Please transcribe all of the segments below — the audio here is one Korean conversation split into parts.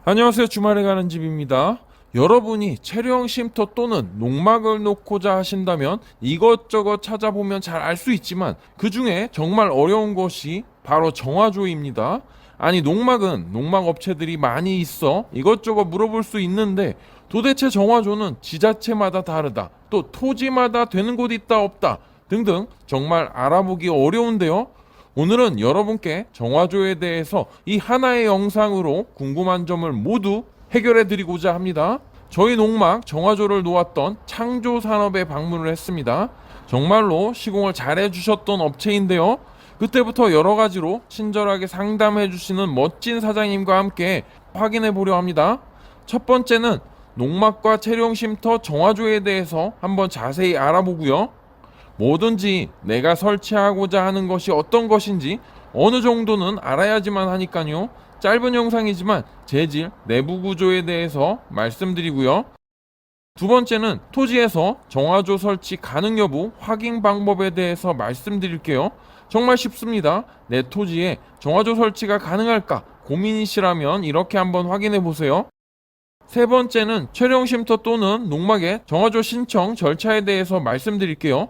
안녕하세요. 주말에 가는 집입니다. 여러분이 체류형 쉼터 또는 농막을 놓고자 하신다면 이것저것 찾아보면 잘 알 수 있지만 그 중에 정말 어려운 것이 바로 정화조입니다. 아니, 농막은 농막 업체들이 많이 있어 이것저것 물어볼 수 있는데 도대체 정화조는 지자체마다 다르다, 또 토지마다 되는 곳 있다 없다 등등 정말 알아보기 어려운데요. 오늘은 여러분께 정화조에 대해서 이 하나의 영상으로 궁금한 점을 모두 해결해 드리고자 합니다. 저희 농막 정화조를 놓았던 창조산업에 방문을 했습니다. 정말로 시공을 잘 해주셨던 업체인데요. 그때부터 여러 가지로 친절하게 상담해 주시는 멋진 사장님과 함께 확인해 보려 합니다. 첫 번째는 농막과 체류형 쉼터 정화조에 대해서 한번 자세히 알아보고요. 뭐든지 내가 설치하고자 하는 것이 어떤 것인지 어느 정도는 알아야지만 하니까요. 짧은 영상이지만 재질, 내부 구조에 대해서 말씀드리고요. 두 번째는 토지에서 정화조 설치 가능 여부 확인 방법에 대해서 말씀드릴게요. 정말 쉽습니다. 내 토지에 정화조 설치가 가능할까 고민이시라면 이렇게 한번 확인해 보세요. 세 번째는 체류형 쉼터 또는 농막의 정화조 신청 절차에 대해서 말씀드릴게요.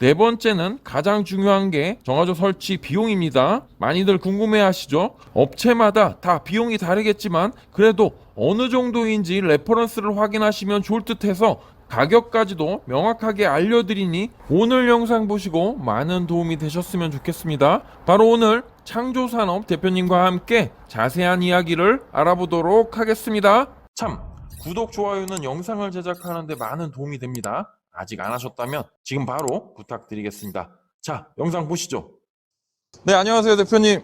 네 번째는 가장 중요한 게 정화조 설치 비용입니다. 많이들 궁금해 하시죠? 업체마다 다 비용이 다르겠지만 그래도 어느 정도인지 레퍼런스를 확인하시면 좋을 듯 해서 가격까지도 명확하게 알려드리니 오늘 영상 보시고 많은 도움이 되셨으면 좋겠습니다. 바로 오늘 창조산업 대표님과 함께 자세한 이야기를 알아보도록 하겠습니다. 참, 구독, 좋아요는 영상을 제작하는데 많은 도움이 됩니다. 아직 안 하셨다면 지금 바로 부탁드리겠습니다. 자, 영상 보시죠. 네, 안녕하세요 대표님.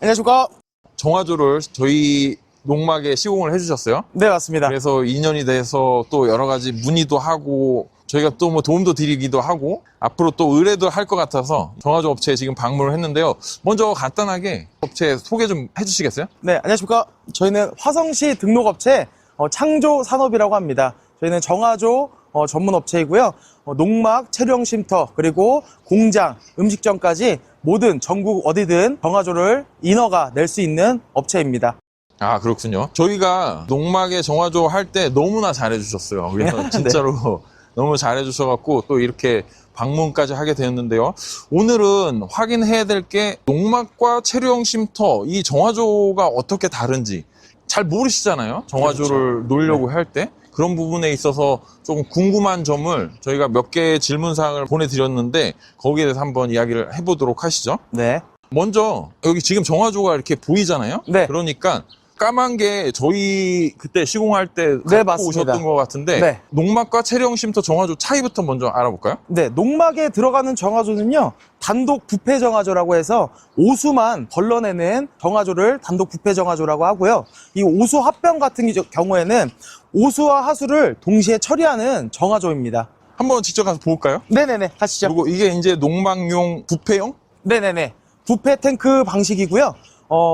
안녕하십니까? 정화조를 저희 농막에 시공을 해주셨어요. 네, 맞습니다. 그래서 2년이 돼서 또 여러 가지 문의도 하고 저희가 또 뭐 도움도 드리기도 하고 앞으로 또 의뢰도 할 것 같아서 정화조 업체에 지금 방문을 했는데요. 먼저 간단하게 업체 소개 좀 해주시겠어요? 네, 안녕하십니까? 저희는 화성시 등록업체 창조산업이라고 합니다. 저희는 정화조 전문 업체이고요. 농막, 체류형 쉼터, 그리고 공장, 음식점까지 모든 전국 어디든 정화조를 인허가 낼 수 있는 업체입니다. 아, 그렇군요. 저희가 농막에 정화조 할 때 너무나 잘해주셨어요. 그래서 진짜로 너무 잘해주셔갖고 또 이렇게 방문까지 하게 되었는데요. 오늘은 확인해야 될 게 농막과 체류형 쉼터 이 정화조가 어떻게 다른지 잘 모르시잖아요. 정화조를 놓으려고 할 때. 그런 부분에 있어서 조금 궁금한 점을 저희가 몇 개의 질문사항을 보내드렸는데 거기에 대해서 한번 이야기를 해보도록 하시죠. 네. 먼저 여기 지금 정화조가 이렇게 보이잖아요. 네. 그러니까 까만 게 저희 그때 시공할 때 네, 갖고 맞습니다. 오셨던 것 같은데 네. 농막과 체류형 쉼터 정화조 차이부터 먼저 알아볼까요? 네, 농막에 들어가는 정화조는요, 단독 부패 정화조라고 해서 오수만 걸러내는 정화조를 단독 부패 정화조라고 하고요. 이 오수 합병 같은 경우에는 오수와 하수를 동시에 처리하는 정화조입니다. 한번 직접 가서 볼까요? 네네네, 가시죠. 그리고 이게 이제 농막용 부패용? 네네네. 부패 탱크 방식이고요.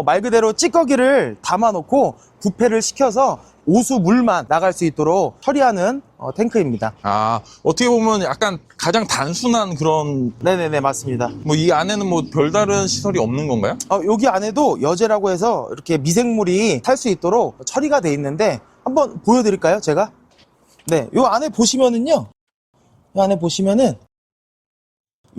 말 그대로 찌꺼기를 담아놓고 부패를 시켜서 오수 물만 나갈 수 있도록 처리하는 탱크입니다. 아, 어떻게 보면 약간 가장 단순한 그런, 네네네, 맞습니다. 뭐 이 안에는 뭐 별다른 시설이 없는 건가요? 여기 안에도 여제라고 해서 이렇게 미생물이 살 수 있도록 처리가 돼 있는데 한번 보여드릴까요, 제가? 네, 요 안에 보시면은요. 요 안에 보시면은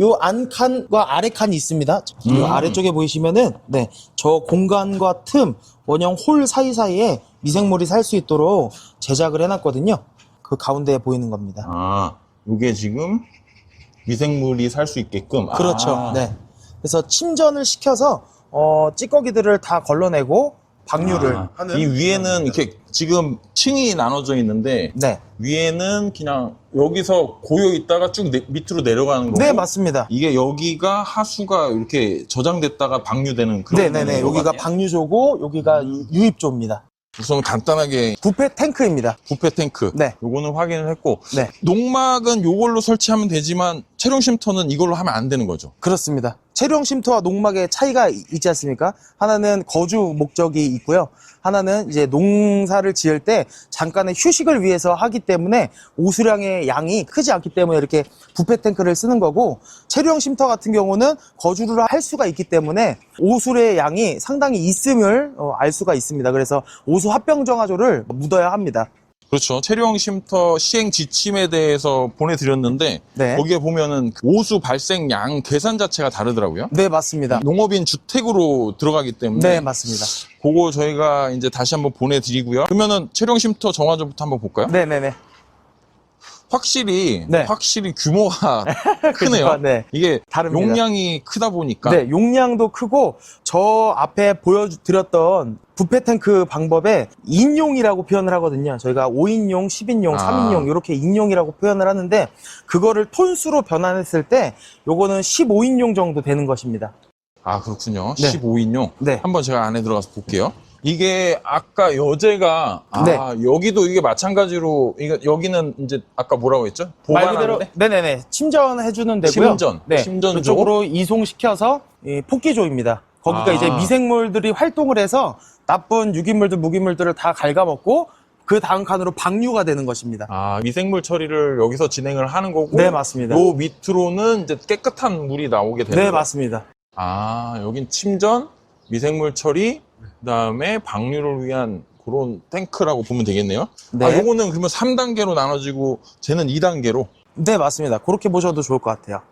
요 안칸과 아래 칸이 있습니다. 요 아래쪽에 보이시면은 네, 저 공간과 틈, 원형 홀 사이사이에 미생물이 살 수 있도록 제작을 해놨거든요. 그 가운데에 보이는 겁니다. 아, 이게 지금 미생물이 살 수 있게끔. 그렇죠. 아. 네. 그래서 침전을 시켜서 찌꺼기들을 다 걸러내고 방류를 하는. 이 위에는 이렇게 지금 층이 나눠져 있는데 네. 위에는 그냥 여기서 고여 있다가 쭉 밑으로 내려가는 거고. 네, 맞습니다. 이게 여기가 하수가 이렇게 저장됐다가 방류되는 그런. 네네네. 거 여기가 같아요. 방류조고 여기가 유입조입니다. 우선 간단하게 부패 탱크입니다. 부패 탱크. 네. 요거는 확인을 했고. 네. 농막은 요걸로 설치하면 되지만 체류형 쉼터는 이걸로 하면 안 되는 거죠. 그렇습니다. 체류형 쉼터와 농막의 차이가 있지 않습니까? 하나는 거주 목적이 있고요. 하나는 이제 농사를 지을 때 잠깐의 휴식을 위해서 하기 때문에 오수량의 양이 크지 않기 때문에 이렇게 부패 탱크를 쓰는 거고, 체류형 쉼터 같은 경우는 거주를 할 수가 있기 때문에 오술의 양이 상당히 있음을 알 수가 있습니다. 그래서 오수 합병 정화조를 묻어야 합니다. 그렇죠. 체류형 쉼터 시행 지침에 대해서 보내드렸는데 네. 거기에 보면은 오수 발생 양 계산 자체가 다르더라고요. 네, 맞습니다. 농업인 주택으로 들어가기 때문에 네, 맞습니다. 그거 저희가 이제 다시 한번 보내드리고요. 그러면은 체류형 쉼터 정화조부터 한번 볼까요? 네네네. 확실히 네. 규모가 크네요. 네. 이게 다릅니다. 용량이 크다 보니까 네, 용량도 크고, 저 앞에 보여드렸던 부패 탱크 방법에 인용이라고 표현을 하거든요. 저희가 5인용, 10인용, 3인용 이렇게 인용이라고 표현을 하는데, 그거를 톤수로 변환했을 때 요거는 15인용 정도 되는 것입니다. 아 그렇군요. 네. 15인용. 네. 한번 제가 안에 들어가서 볼게요. 이게 아까 여제가 네. 여기도 이게 마찬가지로 여기는 이제 아까 뭐라고 했죠? 말 그대로 보관하는데? 네네네, 침전해주는 데고요. 침전. 네, 침전조. 그쪽으로 이송시켜서 폭기조입니다. 거기가 이제 미생물들이 활동을 해서 나쁜 유기물들, 무기물들을 다 갉아먹고 그 다음 칸으로 방류가 되는 것입니다. 아 미생물 처리를 여기서 진행을 하는 거고. 네, 맞습니다. 요 밑으로는 이제 깨끗한 물이 나오게 되는 네, 거예요. 맞습니다. 아 여긴 침전, 미생물 처리, 그다음에 방류를 위한 그런 탱크라고 보면 되겠네요. 네. 아 요거는 그러면 3단계로 나눠지고 쟤는 2단계로. 네, 맞습니다. 그렇게 보셔도 좋을 것 같아요.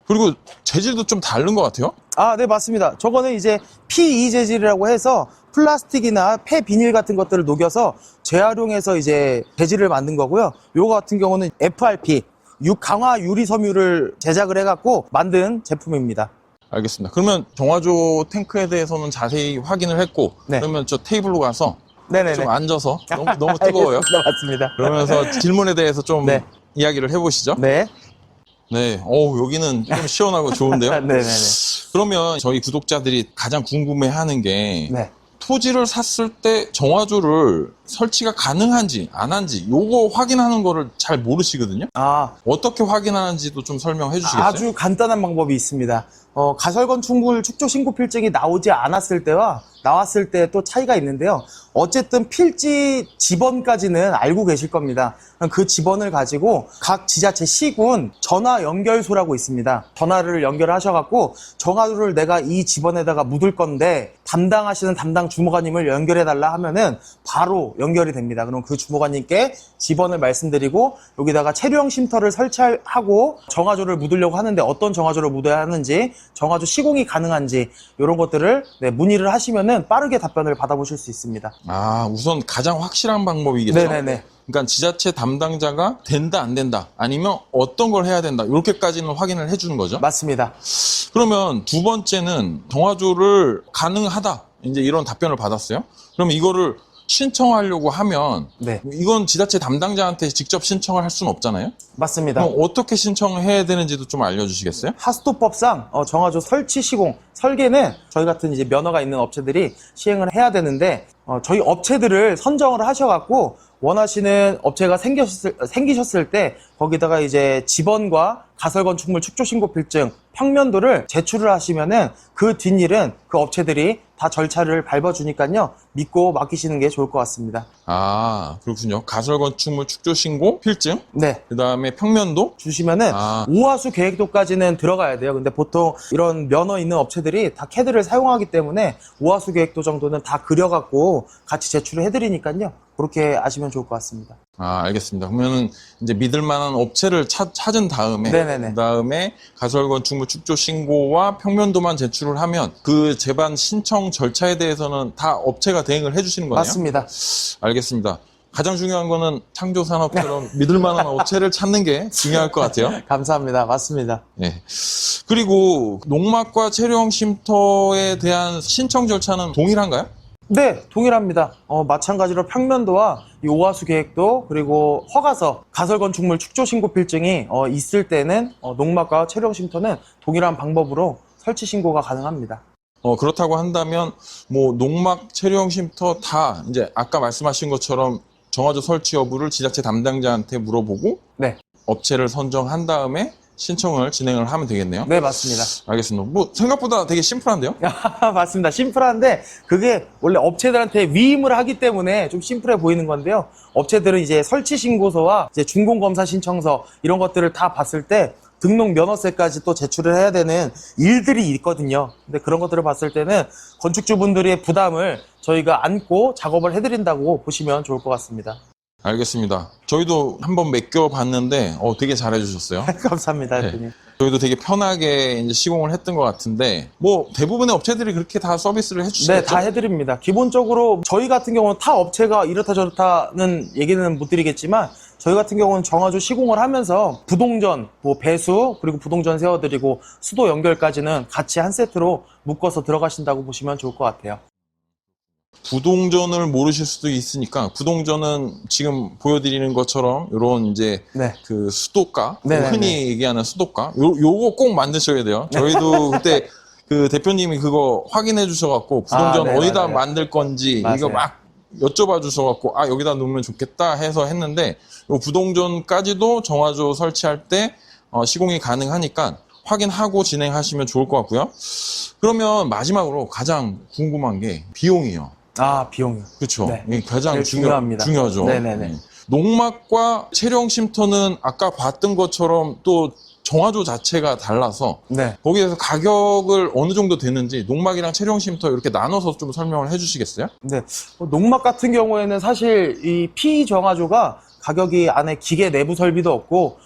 그리고 재질도 좀 다른 것 같아요. 아, 네, 맞습니다. 저거는 이제 PE 재질이라고 해서 플라스틱이나 폐 비닐 같은 것들을 녹여서 재활용해서 이제 재질을 만든 거고요. 요거 같은 경우는 FRP, 강화 유리 섬유를 제작을 해갖고 만든 제품입니다. 알겠습니다. 그러면 정화조 탱크에 대해서는 자세히 확인을 했고, 네. 그러면 저 테이블로 가서 네네네. 좀 앉아서 너무 뜨거워요. 알겠습니다. 맞습니다. 그러면서 질문에 대해서 좀 네. 이야기를 해보시죠. 네. 네. 여기는 좀 시원하고 좋은데요. 네네네. 그러면 저희 구독자들이 가장 궁금해하는 게 네. 토지를 샀을 때 정화조를 설치가 가능한지 안 한지 요거 확인하는 거를 잘 모르시거든요. 아, 어떻게 확인하는지도 좀 설명해 주시겠어요? 아주 간단한 방법이 있습니다. 가설건축물 축조 신고 필증이 나오지 않았을 때와 나왔을 때 또 차이가 있는데요. 어쨌든 필지 지번까지는 알고 계실 겁니다. 그 지번을 가지고 각 지자체 시군 전화 연결소라고 있습니다. 전화를 연결하셔갖고 정화조를 내가 이 지번에다가 묻을 건데 담당하시는 담당 주무관님을 연결해달라 하면은 바로 연결이 됩니다. 그럼 그 주무관님께 지번을 말씀드리고 여기다가 체류형 쉼터를 설치하고 정화조를 묻으려고 하는데 어떤 정화조를 묻어야 하는지, 정화조 시공이 가능한지 이런 것들을 문의를 하시면은 빠르게 답변을 받아보실 수 있습니다. 아, 우선 가장 확실한 방법이겠죠. 네네네. 그러니까 지자체 담당자가 된다 안 된다 아니면 어떤 걸 해야 된다 이렇게까지는 확인을 해주는 거죠. 맞습니다. 그러면 두 번째는 정화조를 가능하다 이제 이런 답변을 받았어요. 그러면 이거를 신청하려고 하면 네, 이건 지자체 담당자한테 직접 신청을 할 수는 없잖아요. 맞습니다. 그럼 어떻게 신청을 해야 되는지도 좀 알려주시겠어요? 하수도법상 정화조 설치 시공, 설계는 저희 같은 이제 면허가 있는 업체들이 시행을 해야 되는데 저희 업체들을 선정을 하셔갖고 원하시는 업체가 생기셨을 때 거기다가 이제 지번과 가설건축물 축조신고필증, 평면도를 제출을 하시면은 그 뒷일은 그 업체들이 다 절차를 밟아주니까요. 믿고 맡기시는 게 좋을 것 같습니다. 아, 그렇군요. 가설건축물 축조신고 필증, 네. 그 다음에 평면도, 주시면은 아. 오하수 계획도까지는 들어가야 돼요. 근데 보통 이런 면허 있는 업체들이 다 캐드를 사용하기 때문에 오하수 계획도 정도는 다 그려갖고 같이 제출을 해드리니까요. 그렇게 아시면 좋을 것 같습니다. 아, 알겠습니다. 그러면은 이제 믿을 만한 업체를 찾은 다음에 네네네. 그다음에 가설건축물 축조 신고와 평면도만 제출을 하면 그 제반 신청 절차에 대해서는 다 업체가 대행을 해주시는 거네요. 맞습니다. 알겠습니다. 가장 중요한 거는 창조산업처럼 믿을 만한 업체를 찾는 게 중요할 것 같아요. 감사합니다. 맞습니다. 네. 그리고 농막과 체류형 쉼터에 대한 신청 절차는 동일한가요? 네, 동일합니다. 마찬가지로 평면도와 이 오하수 계획도 그리고 허가서, 가설건축물 축조신고필증이 있을 때는 농막과 체류형 쉼터는 동일한 방법으로 설치 신고가 가능합니다. 그렇다고 한다면 뭐 농막, 체류형 쉼터 다 이제 아까 말씀하신 것처럼 정화조 설치 여부를 지자체 담당자한테 물어보고 네, 업체를 선정한 다음에 신청을 진행을 하면 되겠네요. 네, 맞습니다. 알겠습니다. 뭐 생각보다 되게 심플한데요? 맞습니다. 심플한데 그게 원래 업체들한테 위임을 하기 때문에 좀 심플해 보이는 건데요. 업체들은 이제 설치 신고서와 이제 준공 검사 신청서 이런 것들을 다 봤을 때 등록 면허세까지 또 제출을 해야 되는 일들이 있거든요. 근데 그런 것들을 봤을 때는 건축주분들의 부담을 저희가 안고 작업을 해드린다고 보시면 좋을 것 같습니다. 알겠습니다. 저희도 한번 맡겨봤는데 되게 잘해주셨어요. 감사합니다, 네. 대표님. 저희도 되게 편하게 이제 시공을 했던 것 같은데 뭐 대부분의 업체들이 그렇게 다 서비스를 해주시겠죠? 네, 다 해드립니다. 기본적으로 저희 같은 경우는 타 업체가 이렇다 저렇다는 얘기는 못 드리겠지만 저희 같은 경우는 정화조 시공을 하면서 부동전, 뭐 배수, 그리고 부동전 세워드리고 수도 연결까지는 같이 한 세트로 묶어서 들어가신다고 보시면 좋을 것 같아요. 부동전을 모르실 수도 있으니까 부동전은 지금 보여드리는 것처럼 이런 이제 네. 그 수도가 네네네. 흔히 얘기하는 수도가 요거 꼭 만드셔야 돼요. 저희도 그때 그 대표님이 그거 확인해 주셔갖고 부동전 네, 어디다 맞아요. 만들 건지 맞아요. 이거 막 여쭤봐 주셔갖고 여기다 놓으면 좋겠다 해서 했는데 요 부동전까지도 정화조 설치할 때 시공이 가능하니까 확인하고 진행하시면 좋을 것 같고요. 그러면 마지막으로 가장 궁금한 게 비용이요. 비용이요. 그렇죠. 네. 이게 가장 제일 중요합니다. 중요하죠. 네네네. 농막과 체령 쉼터는 아까 봤던 것처럼 또 정화조 자체가 달라서 네. 거기에서 가격을 어느 정도 되는지 농막이랑 체령 쉼터 이렇게 나눠서 좀 설명을 해주시겠어요? 네. 농막 같은 경우에는 사실 이 피정화조가 가격이 안에 기계 내부 설비도 없고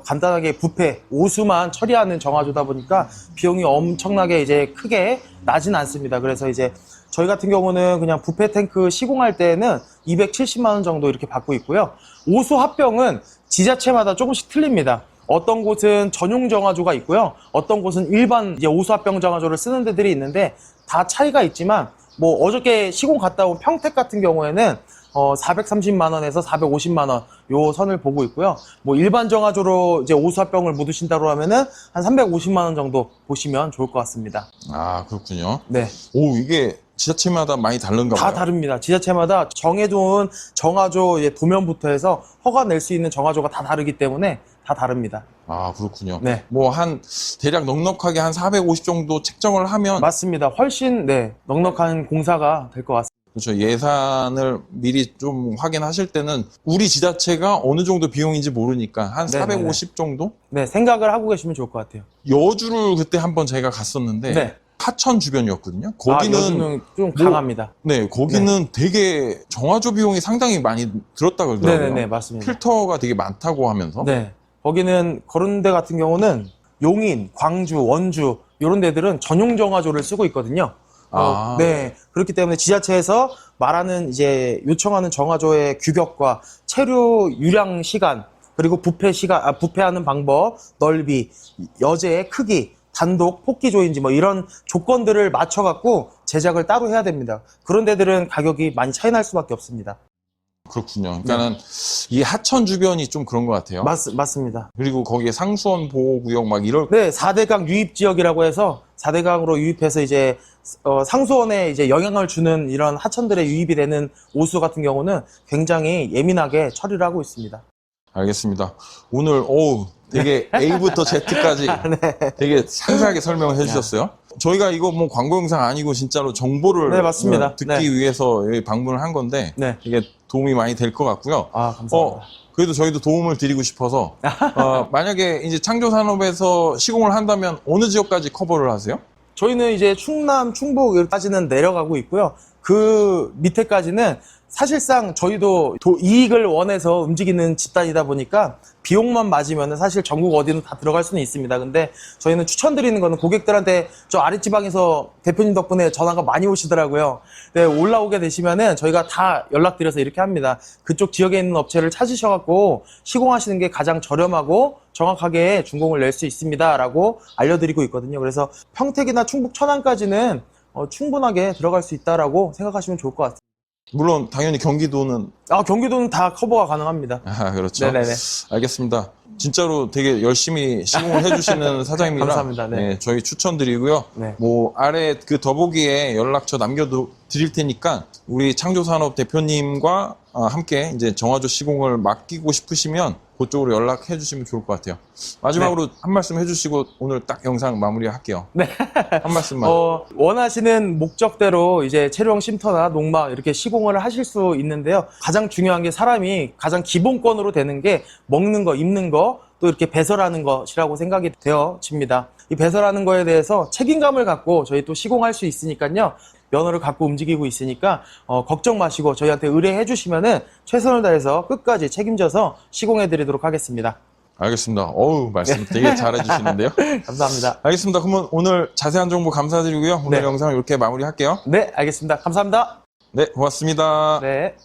간단하게 부패, 오수만 처리하는 정화조다 보니까 비용이 엄청나게 이제 크게 나진 않습니다. 그래서 이제 저희 같은 경우는 그냥 부패 탱크 시공할 때는 270만 원 정도 이렇게 받고 있고요. 오수 합병은 지자체마다 조금씩 틀립니다. 어떤 곳은 전용 정화조가 있고요. 어떤 곳은 일반 이제 오수 합병 정화조를 쓰는 데들이 있는데 다 차이가 있지만 뭐 어저께 시공 갔다 온 평택 같은 경우에는 430만 원에서 450만 원 요 선을 보고 있고요. 뭐 일반 정화조로 이제 오수 합병을 묻으신다고 하면은 한 350만 원 정도 보시면 좋을 것 같습니다. 그렇군요. 네. 오, 이게 지자체마다 많이 다른가 봐요. 다 다릅니다. 지자체마다 정해둔 정화조 도면부터 해서 허가 낼 수 있는 정화조가 다 다르기 때문에 다 다릅니다. 그렇군요. 네. 뭐 한 대략 넉넉하게 한 450 정도 책정을 하면 맞습니다. 훨씬 넉넉한 공사가 될 것 같습니다. 그렇죠. 예산을 미리 좀 확인하실 때는 우리 지자체가 어느 정도 비용인지 모르니까 한 네네네. 450 정도? 네, 생각을 하고 계시면 좋을 것 같아요. 여주를 그때 한번 제가 갔었는데 네. 하천 주변이었거든요. 거기는 여기는 좀 강합니다. 네, 거기는 되게 정화조 비용이 상당히 많이 들었다 그러더라고요. 네네네, 맞습니다. 필터가 되게 많다고 하면서. 네. 거기는 그런 데 같은 경우는 용인, 광주, 원주 이런 데들은 전용 정화조를 쓰고 있거든요. 네. 그렇기 때문에 지자체에서 말하는 이제 요청하는 정화조의 규격과 체류 유량 시간 그리고 부패하는 방법, 넓이, 여제의 크기, 단독, 폭기 조인지 뭐 이런 조건들을 맞춰갖고 제작을 따로 해야 됩니다. 그런 데들은 가격이 많이 차이 날 수밖에 없습니다. 그렇군요. 그러니까는 이 하천 주변이 좀 그런 것 같아요. 맞습니다. 그리고 거기에 상수원 보호구역 막 이럴 네, 4대강 유입 지역이라고 해서 4대강으로 유입해서 이제 상수원에 이제 영향을 주는 이런 하천들의 유입이 되는 오수 같은 경우는 굉장히 예민하게 처리를 하고 있습니다. 알겠습니다. 오늘 되게 A부터 Z까지 되게 상세하게 설명을 해주셨어요. 저희가 이거 뭐 광고 영상 아니고 진짜로 정보를 네, 맞습니다. 듣기 위해서 여기 방문을 한 건데 네. 이게 도움이 많이 될 것 같고요. 감사합니다. 그래도 저희도 도움을 드리고 싶어서 만약에 이제 창조산업에서 시공을 한다면 어느 지역까지 커버를 하세요? 저희는 이제 충남, 충북까지는 내려가고 있고요. 그 밑에까지는 사실상 저희도 이익을 원해서 움직이는 집단이다 보니까 비용만 맞으면 사실 전국 어디는 다 들어갈 수는 있습니다. 근데 저희는 추천드리는 거는 고객들한테 저 아랫지방에서 대표님 덕분에 전화가 많이 오시더라고요. 네, 올라오게 되시면은 저희가 다 연락드려서 이렇게 합니다. 그쪽 지역에 있는 업체를 찾으셔갖고 시공하시는 게 가장 저렴하고 정확하게 준공을 낼 수 있습니다. 라고 알려드리고 있거든요. 그래서 평택이나 충북, 천안까지는 충분하게 들어갈 수 있다라고 생각하시면 좋을 것 같습니다. 물론 당연히 경기도는 경기도는 다 커버가 가능합니다. 그렇죠. 네네네. 알겠습니다. 진짜로 되게 열심히 시공을 해주시는 사장님이라 감사합니다. 네. 저희 추천드리고요. 네. 뭐 아래 그 더보기에 연락처 남겨드릴 테니까 우리 창조산업 대표님과 함께 이제 정화조 시공을 맡기고 싶으시면 그쪽으로 연락해 주시면 좋을 것 같아요. 마지막으로 한 말씀 해주시고 오늘 딱 영상 마무리할게요. 네. 한 말씀만. 원하시는 목적대로 이제 체류형 쉼터나 농막 이렇게 시공을 하실 수 있는데요. 가장 중요한 게 사람이 가장 기본권으로 되는 게 먹는 거, 입는 거, 또 이렇게 배설하는 것이라고 생각이 되어집니다. 이 배설하는 거에 대해서 책임감을 갖고 저희 또 시공할 수 있으니까요. 면허를 갖고 움직이고 있으니까 걱정 마시고 저희한테 의뢰해 주시면은 최선을 다해서 끝까지 책임져서 시공해 드리도록 하겠습니다. 알겠습니다. 어우, 말씀 되게 잘해 주시는데요. 감사합니다. 알겠습니다. 그러면 오늘 자세한 정보 감사드리고요. 오늘 네. 영상을 이렇게 마무리할게요. 네, 알겠습니다. 감사합니다. 네, 고맙습니다. 네.